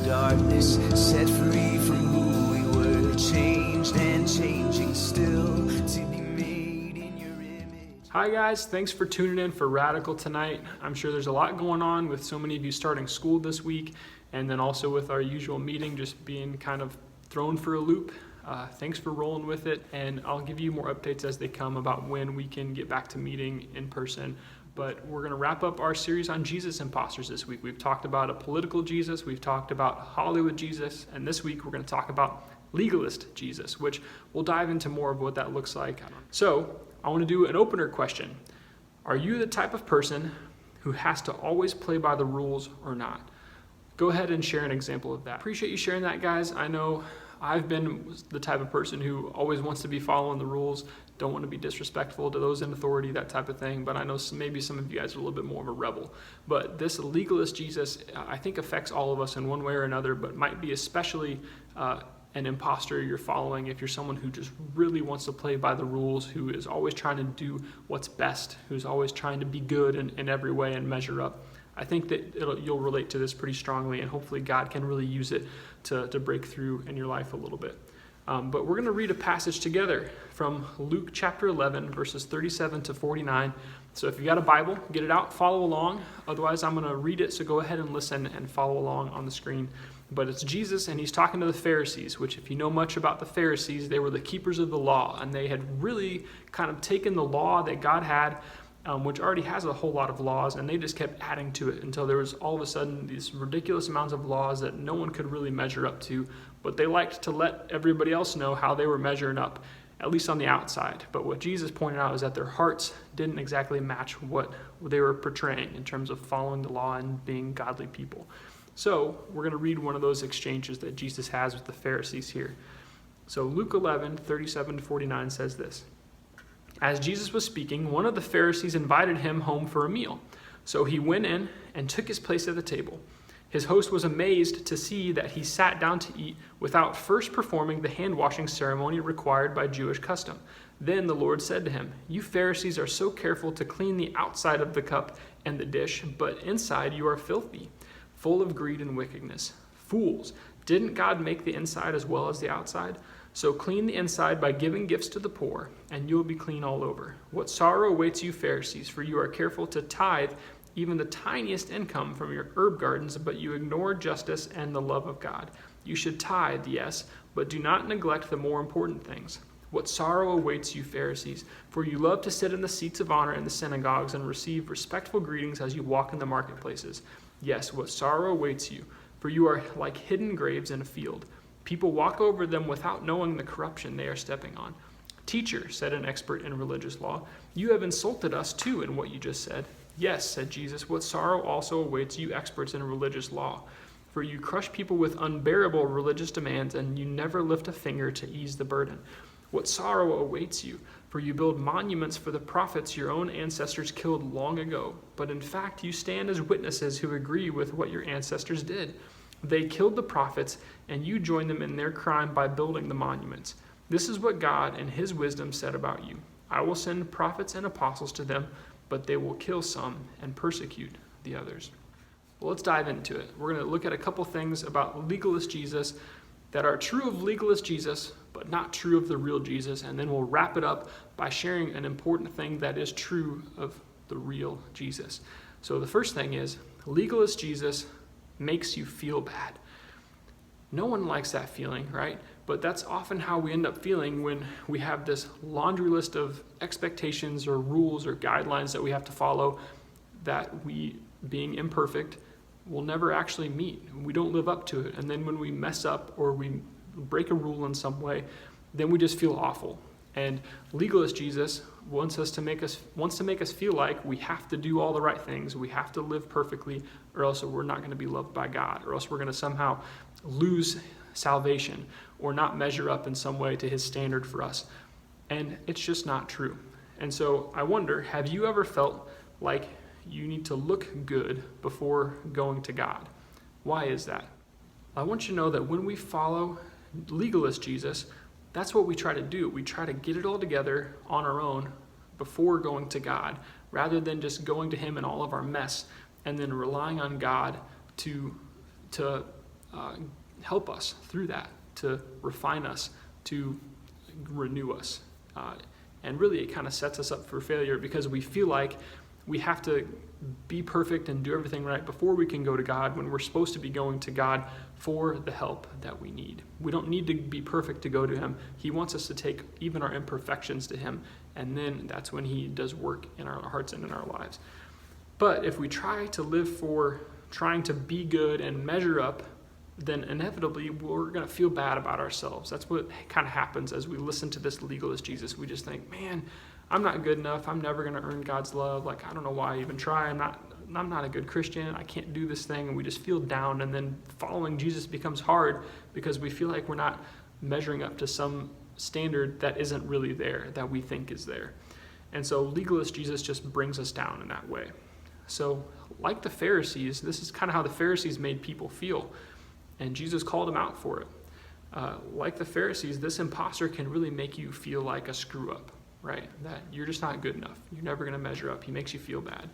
darkness, set free from who we were, changed and changing still to be made in your image. Hi guys, thanks for tuning in for Radical tonight. I'm sure there's a lot going on with so many of you starting school this week, and then also with our usual meeting just being kind of thrown for a loop. Thanks for rolling with it, and I'll give you more updates as they come about when we can get back to meeting in person. But we're going to wrap up our series on Jesus Imposters this week. We've talked about a political Jesus, we've talked about Hollywood Jesus, and this week we're going to talk about legalist Jesus, which we'll dive into more of what that looks like. So I want to do an opener question. Are you the type of person who has to always play by the rules or not? Go ahead and share an example of that. Appreciate you sharing that, guys. I know I've been the type of person who always wants to be following the rules, don't want to be disrespectful to those in authority, that type of thing. But I know maybe some of you guys are a little bit more of a rebel. But this legalist Jesus, I think, affects all of us in one way or another, but might be especially an imposter you're following if you're someone who just really wants to play by the rules, who is always trying to do what's best, who's always trying to be good in every way and measure up. I think that you'll relate to this pretty strongly, and hopefully God can really use it to break through in your life a little bit. But we're going to read a passage together from Luke chapter 11, verses 37 to 49. So if you've got a Bible, get it out, follow along. Otherwise, I'm going to read it, so go ahead and listen and follow along on the screen. But it's Jesus, and he's talking to the Pharisees, which if you know much about the Pharisees, they were the keepers of the law, and they had really kind of taken the law that God had, which already has a whole lot of laws, and they just kept adding to it until there was all of a sudden these ridiculous amounts of laws that no one could really measure up to, but they liked to let everybody else know how they were measuring up, at least on the outside. But what Jesus pointed out is that their hearts didn't exactly match what they were portraying in terms of following the law and being godly people. So we're going to read one of those exchanges that Jesus has with the Pharisees here. So Luke 11, 37 to 49 says this. As Jesus was speaking, one of the Pharisees invited him home for a meal. So he went in and took his place at the table. His host was amazed to see that he sat down to eat without first performing the hand-washing ceremony required by Jewish custom. Then the Lord said to him, "You Pharisees are so careful to clean the outside of the cup and the dish, but inside you are filthy, full of greed and wickedness. Fools, didn't God make the inside as well as the outside? So clean the inside by giving gifts to the poor, and you will be clean all over. What sorrow awaits you, Pharisees, for you are careful to tithe even the tiniest income from your herb gardens, but you ignore justice and the love of God. You should tithe, yes, but do not neglect the more important things. What sorrow awaits you, Pharisees, for you love to sit in the seats of honor in the synagogues and receive respectful greetings as you walk in the marketplaces. Yes, what sorrow awaits you, for you are like hidden graves in a field. People walk over them without knowing the corruption they are stepping on. Teacher, said an expert in religious law, you have insulted us too in what you just said. Yes, said Jesus, what sorrow also awaits you experts in religious law. For you crush people with unbearable religious demands, and you never lift a finger to ease the burden. What sorrow awaits you, for you build monuments for the prophets your own ancestors killed long ago. But in fact, you stand as witnesses who agree with what your ancestors did. They killed the prophets, and you joined them in their crime by building the monuments. This is what God in his wisdom said about you. I will send prophets and apostles to them, but they will kill some and persecute the others. Well, let's dive into it. We're going to look at a couple things about legalist Jesus that are true of legalist Jesus, but not true of the real Jesus, and then we'll wrap it up by sharing an important thing that is true of the real Jesus. So the first thing is, legalist Jesus makes you feel bad. No one likes that feeling, right? But that's often how we end up feeling when we have this laundry list of expectations or rules or guidelines that we have to follow that we, being imperfect, will never actually meet. We don't live up to it. And then when we mess up or we break a rule in some way, then we just feel awful. And legalist Jesus wants to make us feel like we have to do all the right things, we have to live perfectly, or else we're not going to be loved by God, or else we're going to somehow lose salvation or not measure up in some way to his standard for us. And it's just not true. And so I wonder, have you ever felt like you need to look good before going to God? Why is that? I want you to know that when we follow legalist Jesus, that's what we try to do. We try to get it all together on our own before going to God, rather than just going to him in all of our mess and then relying on God to help us through that, to refine us, to renew us. And really it kind of sets us up for failure because we feel like we have to be perfect and do everything right before we can go to God, when we're supposed to be going to God for the help that we need. We don't need to be perfect to go to him. He wants us to take even our imperfections to him, and then that's when he does work in our hearts and in our lives. But if we try to live for trying to be good and measure up, then inevitably we're going to feel bad about ourselves. That's what kind of happens as we listen to this legalist Jesus. We just think, man, I'm not good enough. I'm never going to earn God's love. Like, I don't know why I even try. I'm not a good Christian. I can't do this thing. And we just feel down. And then following Jesus becomes hard because we feel like we're not measuring up to some standard that isn't really there, that we think is there. And so legalist Jesus just brings us down in that way. So like the Pharisees, this is kind of how the Pharisees made people feel. And Jesus called them out for it. Like the Pharisees, this imposter can really make you feel like a screw up, right? That you're just not good enough. You're never going to measure up. He makes you feel bad.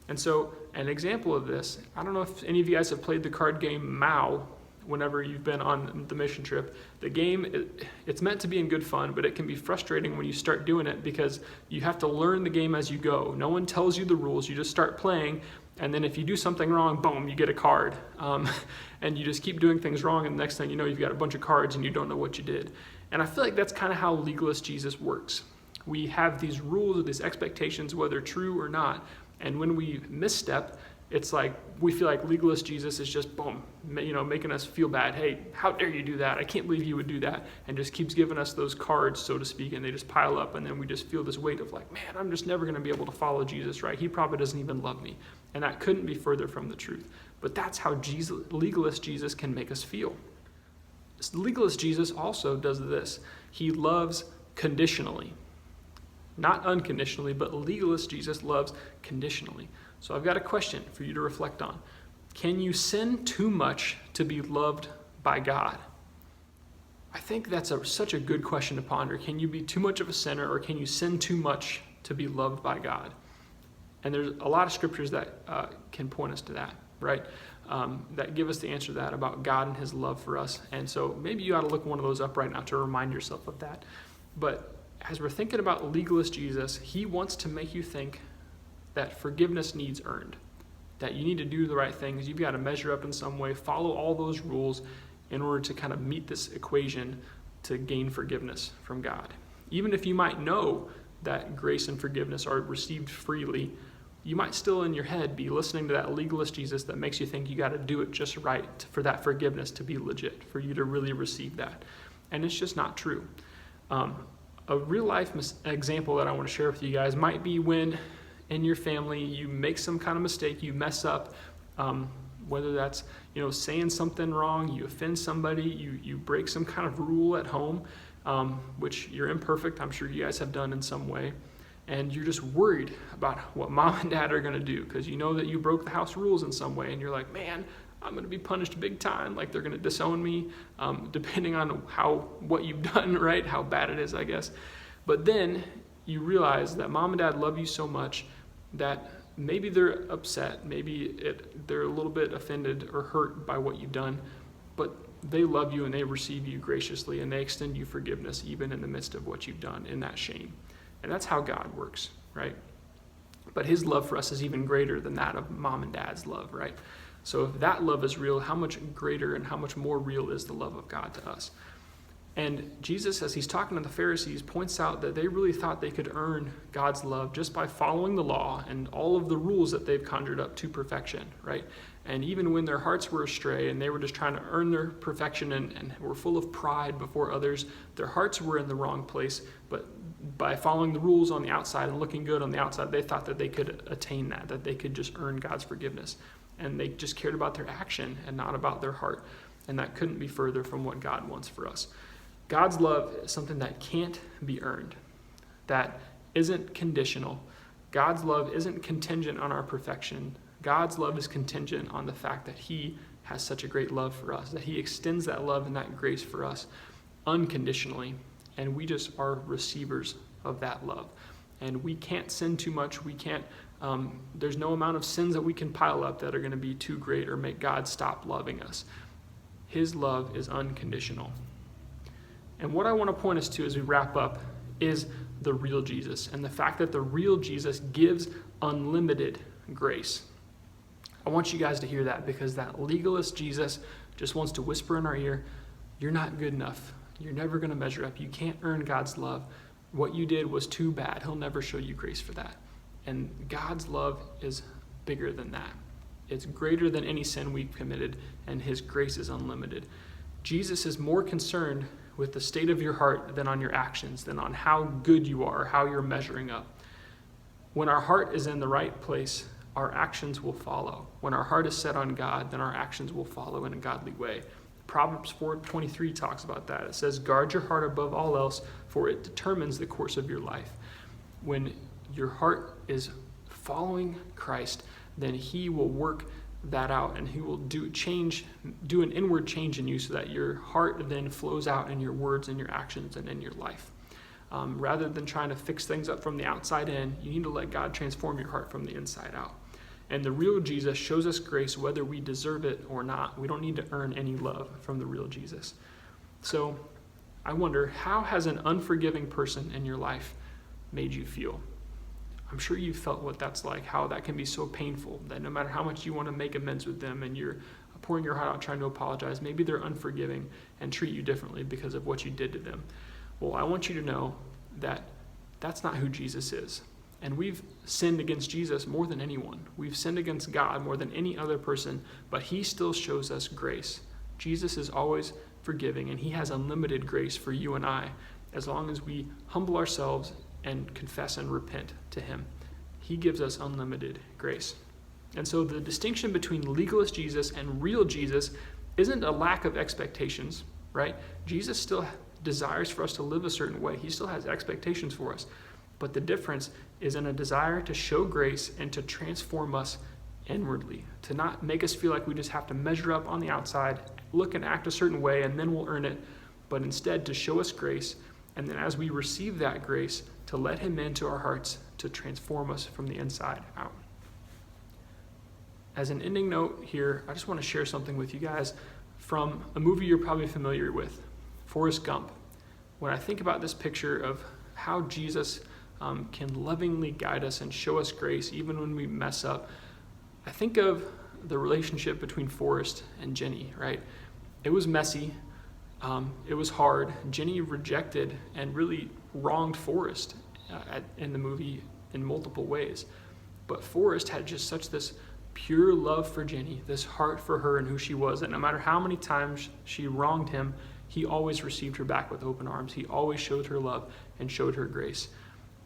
And so an example of this, I don't know if any of you guys have played the card game Mao whenever you've been on the mission trip. The game, it's meant to be in good fun, but it can be frustrating when you start doing it because you have to learn the game as you go. No one tells you the rules. You just start playing. And then if you do something wrong, boom, you get a card. And you just keep doing things wrong, and the next thing you know, you've got a bunch of cards and you don't know what you did. And I feel like that's kind of how legalist Jesus works. We have these rules or these expectations, whether true or not. And when we misstep, it's like we feel like legalist Jesus is just, boom, making us feel bad. Hey, how dare you do that? I can't believe you would do that. And just keeps giving us those cards, so to speak, and they just pile up. And then we just feel this weight of like, man, I'm just never going to be able to follow Jesus, right? He probably doesn't even love me. And that couldn't be further from the truth. But that's how legalist Jesus can make us feel. Legalist Jesus also does this. He loves conditionally. Not unconditionally, but legalist Jesus loves conditionally. So I've got a question for you to reflect on. Can you sin too much to be loved by God? I think that's such a good question to ponder. Can you be too much of a sinner, or can you sin too much to be loved by God? And there's a lot of scriptures that can point us to that, right? That give us the answer to that about God and his love for us. And so maybe you ought to look one of those up right now to remind yourself of that. But as we're thinking about legalist Jesus, he wants to make you think that forgiveness needs earned, that you need to do the right things. You've got to measure up in some way, follow all those rules in order to kind of meet this equation to gain forgiveness from God. Even if you might know that grace and forgiveness are received freely, you might still in your head be listening to that legalist Jesus that makes you think you got to do it just right for that forgiveness to be legit, for you to really receive that. And it's just not true. A real life example that I want to share with you guys might be when in your family you make some kind of mistake, you mess up, whether that's saying something wrong, you offend somebody, you break some kind of rule at home, which you're imperfect, I'm sure you guys have done in some way, and you're just worried about what mom and dad are going to do because you know that you broke the house rules in some way, and you're like, man, I'm going to be punished big time, like they're going to disown me, depending on what you've done, right, how bad it is, I guess. But then you realize that mom and dad love you so much that maybe they're upset, maybe they're a little bit offended or hurt by what you've done, but they love you and they receive you graciously and they extend you forgiveness even in the midst of what you've done in that shame. And that's how God works, right? But his love for us is even greater than that of mom and dad's love, right? So if that love is real, how much greater and how much more real is the love of God to us? And Jesus, as he's talking to the Pharisees, points out that they really thought they could earn God's love just by following the law and all of the rules that they've conjured up to perfection, right? And even when their hearts were astray and they were just trying to earn their perfection and were full of pride before others, their hearts were in the wrong place. But by following the rules on the outside and looking good on the outside, they thought that they could attain that they could just earn God's forgiveness. And they just cared about their action and not about their heart. And that couldn't be further from what God wants for us. God's love is something that can't be earned, that isn't conditional. God's love isn't contingent on our perfection. God's love is contingent on the fact that he has such a great love for us, that he extends that love and that grace for us unconditionally, and we just are receivers of that love. And we can't sin too much. We can't, there's no amount of sins that we can pile up that are going to be too great or make God stop loving us. His love is unconditional. And what I want to point us to as we wrap up is the real Jesus, and the fact that the real Jesus gives unlimited grace. I want you guys to hear that, because that legalist Jesus just wants to whisper in our ear, you're not good enough. You're never going to measure up. You can't earn God's love. What you did was too bad. He'll never show you grace for that. And God's love is bigger than that. It's greater than any sin we've committed, and His grace is unlimited. Jesus is more concerned with the state of your heart than on your actions, than on how good you are, how you're measuring up. When our heart is in the right place, our actions will follow. When our heart is set on God, then our actions will follow in a godly way. Proverbs 4:23 talks about that. It says, guard your heart above all else, for it determines the course of your life. When your heart is following Christ, then He will work that out, and He will do an inward change in you, so that your heart then flows out in your words and your actions and in your life. Rather than trying to fix things up from the outside in, you need to let God transform your heart from the inside out. And the real Jesus shows us grace whether we deserve it or not. We don't need to earn any love from the real Jesus. So I wonder, how has an unforgiving person in your life made you feel? I'm sure you've felt what that's like, how that can be so painful, that no matter how much you want to make amends with them and you're pouring your heart out trying to apologize, maybe they're unforgiving and treat you differently because of what you did to them. Well, I want you to know that that's not who Jesus is. And we've sinned against Jesus more than anyone. We've sinned against God more than any other person, but He still shows us grace. Jesus is always forgiving, and He has unlimited grace for you and I, as long as we humble ourselves and confess and repent to Him. He gives us unlimited grace. And so the distinction between legalist Jesus and real Jesus isn't a lack of expectations, right? Jesus still desires for us to live a certain way. He still has expectations for us. But the difference is in a desire to show grace and to transform us inwardly, to not make us feel like we just have to measure up on the outside, look and act a certain way, and then we'll earn it, but instead to show us grace, and then as we receive that grace, to let Him into our hearts to transform us from the inside out. As an ending note here, I just want to share something with you guys from a movie you're probably familiar with, Forrest Gump. When I think about this picture of how Jesus can lovingly guide us and show us grace even when we mess up, I think of the relationship between Forrest and Jenny, right? It was messy. It was hard. Jenny rejected and really wronged Forrest in the movie in multiple ways. But Forrest had just such this pure love for Jenny, this heart for her and who she was, that no matter how many times she wronged him, he always received her back with open arms. He always showed her love and showed her grace.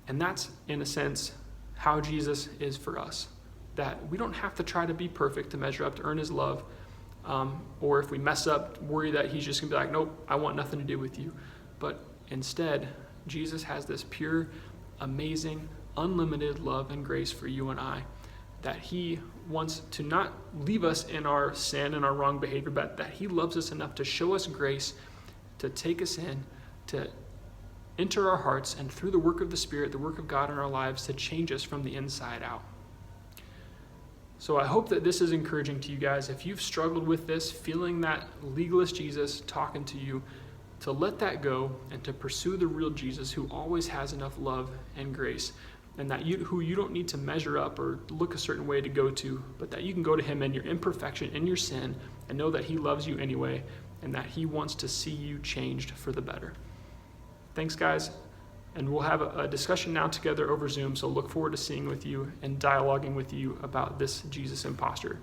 And that's, in a sense, how Jesus is for us. That we don't have to try to be perfect to measure up to earn His love. Or if we mess up, worry that He's just going to be like, nope, I want nothing to do with you. But instead, Jesus has this pure, amazing, unlimited love and grace for you and I. That He wants to not leave us in our sin and our wrong behavior, but that He loves us enough to show us grace, to take us in, to enter our hearts, and through the work of the Spirit, the work of God in our lives, to change us from the inside out. So I hope that this is encouraging to you guys. If you've struggled with this, feeling that legalist Jesus talking to you, to let that go and to pursue the real Jesus who always has enough love and grace, and that who you don't need to measure up or look a certain way to go to, but that you can go to Him in your imperfection, in your sin, and know that He loves you anyway, and that He wants to see you changed for the better. Thanks, guys. And we'll have a discussion now together over Zoom, so look forward to seeing with you and dialoguing with you about this Jesus imposter.